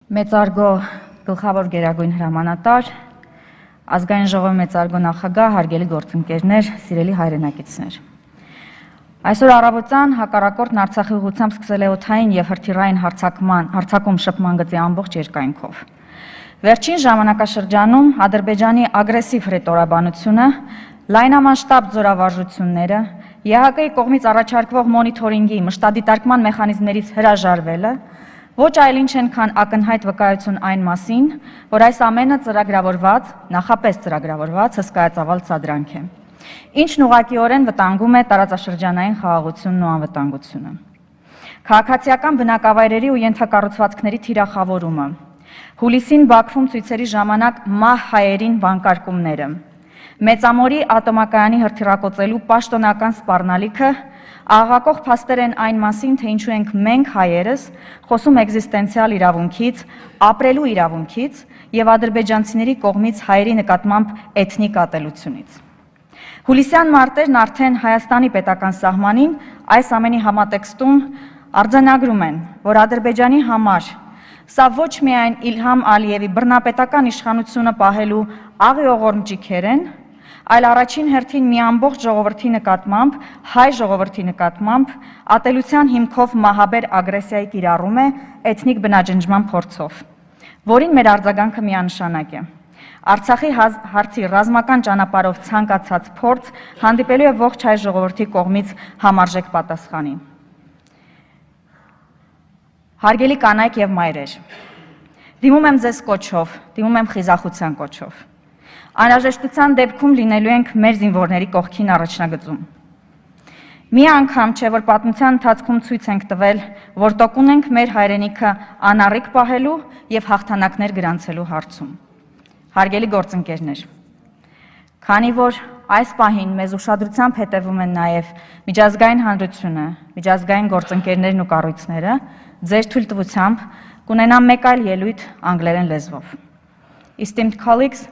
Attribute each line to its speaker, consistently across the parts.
Speaker 1: Մեծարգո գլխավոր գերագույն հրամանատար, ազգային ժողովի մեծարգո նախագահ, հարգելի գործընկերներ, սիրելի հայրենակիցներ։ Այսօր առավոտյան հակառակորդն Արցախի ուղղությամբ սկսել է օդային եւ հրթիռային հարձակում շփման գծի ամբողջ երկայնքով։ Վերջին ժամանակաշրջանում Ադրբեջանի ագրեսիվ հռետորաբանությունը, լայնամասշտաբ զորավարժությունները, ԵՀԿ-ի կողմից առաջարկվող մոնիթորինգի մշտադիտարկման մեխանիզմներից հրաժարվելը ոչ այլ ինչ են, քան ակնհայտ վկայություն այն մասին, որ այս ամենը ծրագրավորված, նախապես ծրագրավորված հսկայածավալ սադրանք է, ինչն ուղղակիորեն վտանգում է տարածաշրջանային խաղաղությունն ու անվտանգությունը։ Քաղաքացիական բնակավայրերի ու ենթակառուցվածքների թիրախավորումը, հուլիսին Բաքվում ցույցերի ժամանակ մահ հայերին վանկարկումները, Մեծամորի ատոմակայանի հրթիռակոծելու պաշտոնական սպառնալիքը աղաղակող փաստեր են այն մասին, թե ինչու ենք մենք հայերս խոսում էգզիստենցիալ իրավունքից, ապրելու իրավունքից եւ ադրբեջանցիների կողմից հայերի նկատմամբ էթնիկ ատելությունից։ Հուլիսյան մարտերն արդեն Հայաստանի պետական սահմանին այս ամենի համատեքստում արձանագրում են, որ Ադրբեջանի համար սա ոչ միայն Իլհամ Ալիևի բռնապետական իշխանությունը պահելու աղիողորմ ճիգեր են, այլ առաջին հերթին մի ամբողջ ժողովրդի նկատմամբ, հայ ժողովրդի նկատմամբ ատելության հիմքով մահաբեր ագրեսիայի կիրառում է էթնիկ բնաջնջման փորձով, որին մեր արձագանքը միանշանակ է։ Արցախի հարցի ռազմական ճանապարհով ցանկացած փորձ հանդիպելու է ողջ հայ ժողովրդի կողմից համարժեք պատասխանի։ Հարգելի կանայք եւ մայրեր, դիմում եմ ձեզ կոչով, դիմում եմ խիզախության կոչով։ Անհրաժեշտության դեպքում լինելու ենք մեր զինվորների կողքին առաջնագծում։ Մի անգամ չէ, որ պատմության ընթացքում ցույց ենք տվել, որ տոկուն ենք մեր հայրենիքը անառիկ պահելու եւ հաղթանակներ գրանցելու հարցում։ Հարգելի գործընկերներ, քանի որ այս պահին մեզ ուշադրությամբ հետևում են նաեւ միջազգային հանրությունը, միջազգային գործընկերներն ու կառույցները, ձեր թույլտվությամբ կունենամ մեկ այլ ելույթ անգլերեն լեզվով։ Esteemed colleagues,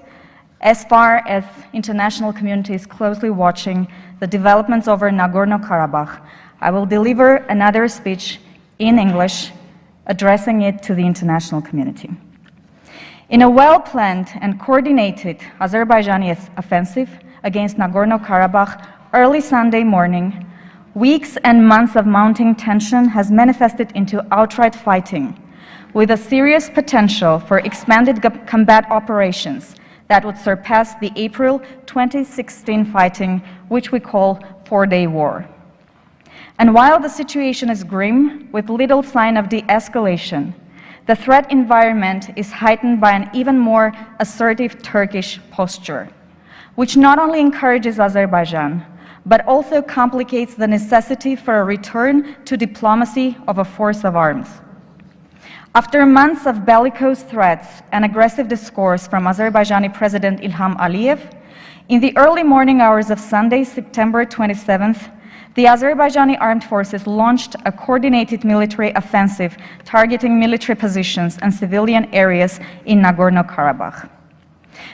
Speaker 1: as far as international community is closely watching the developments over Nagorno-Karabakh, I will deliver another speech in English, addressing it to the international community. In a well-planned and coordinated Azerbaijani offensive against Nagorno-Karabakh early Sunday morning, weeks and months of mounting tension has manifested into outright fighting, with a serious potential for expanded combat operations that would surpass the April 2016 fighting, which we call four-day war. And while the situation is grim, with little sign of de-escalation, the threat environment is heightened by an even more assertive Turkish posture, which not only encourages Azerbaijan, but also complicates the necessity for a return to diplomacy of a force of arms. After months of bellicose threats and aggressive discourse from Azerbaijani President Ilham Aliyev, in the early morning hours of Sunday, September 27th, the Azerbaijani armed forces launched a coordinated military offensive targeting military positions and civilian areas in Nagorno-Karabakh.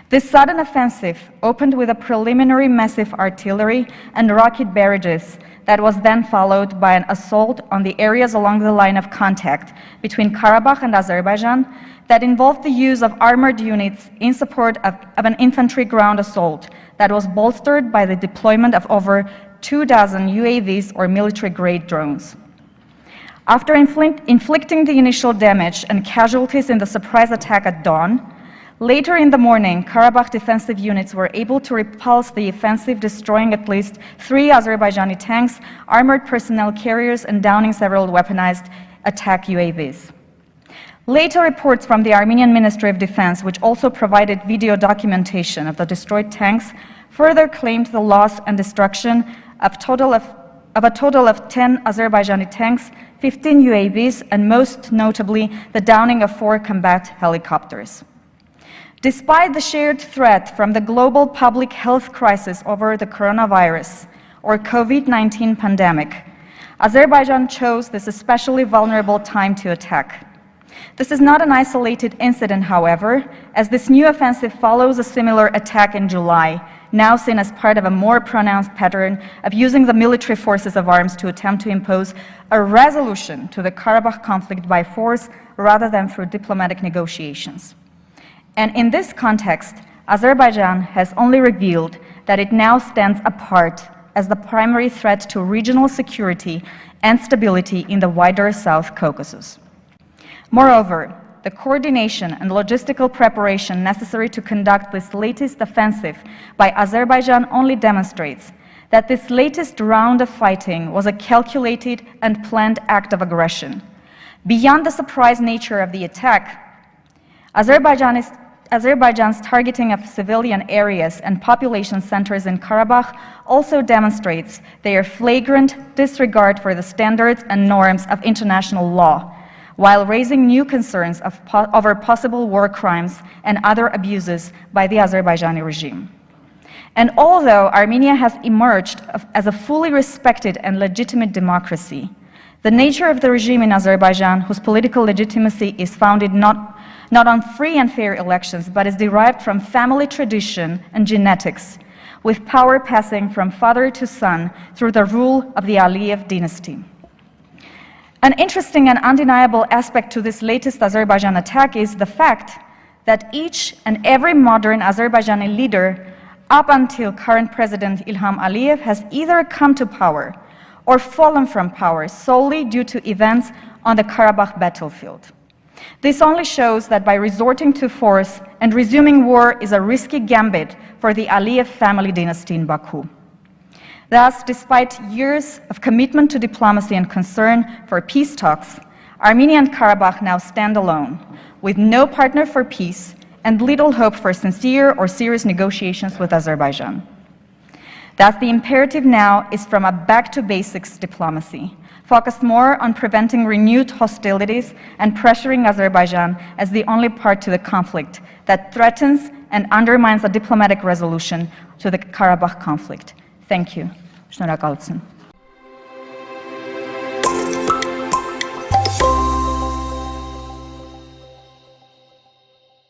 Speaker 1: This sudden offensive opened with a preliminary massive artillery and rocket barrages that was then followed by an assault on the areas along the line of contact between Karabakh and Azerbaijan that involved the use of armored units in support of an infantry ground assault that was bolstered by the deployment of over 24 UAVs or military-grade drones. After inflicting the initial damage and casualties in the surprise attack at dawn, later in the morning, Karabakh defensive units were able to repulse the offensive, destroying at least 3 Azerbaijani tanks, armored personnel carriers, and downing several weaponized attack UAVs. Later reports from the Armenian Ministry of Defense, which also provided video documentation of the destroyed tanks, further claimed the loss and destruction of a total of 10 Azerbaijani tanks, 15 UAVs, and most notably, the downing of 4 combat helicopters. Despite the shared threat from the global public health crisis over the coronavirus or COVID-19 pandemic, Azerbaijan chose this especially vulnerable time to attack. This is not an isolated incident, however, as this new offensive follows a similar attack in July, now seen as part of a more pronounced pattern of using the military forces of arms to attempt to impose a resolution to the Karabakh conflict by force rather than through diplomatic negotiations. And in this context, Azerbaijan has only revealed that it now stands apart as the primary threat to regional security and stability in the wider South Caucasus. Moreover, the coordination and logistical preparation necessary to conduct this latest offensive by Azerbaijan only demonstrates that this latest round of fighting was a calculated and planned act of aggression. Beyond the surprise nature of the attack, Azerbaijan's targeting of civilian areas and population centers in Karabakh also demonstrates their flagrant disregard for the standards and norms of international law, while raising new concerns over possible war crimes and other abuses by the Azerbaijani regime. And although Armenia has emerged as a fully respected and legitimate democracy, the nature of the regime in Azerbaijan, whose political legitimacy is founded not on free and fair elections, but is derived from family tradition and genetics, with power passing from father to son through the rule of the Aliyev dynasty. An interesting and undeniable aspect to this latest Azerbaijan attack is the fact that each and every modern Azerbaijani leader, up until current President Ilham Aliyev, has either come to power or fallen from power solely due to events on the Karabakh battlefield. This only shows that by resorting to force and resuming war is a risky gambit for the Aliyev family dynasty in Baku. Thus, despite years of commitment to diplomacy and concern for peace talks, Armenia and Karabakh now stand alone, with no partner for peace and little hope for sincere or serious negotiations with Azerbaijan. Thus, the imperative now is from a back-to-basics diplomacy, focused more on preventing renewed hostilities and pressuring Azerbaijan as the only part to the conflict that threatens and undermines a diplomatic resolution to the Karabakh conflict. Thank you. Շնորհակալություն.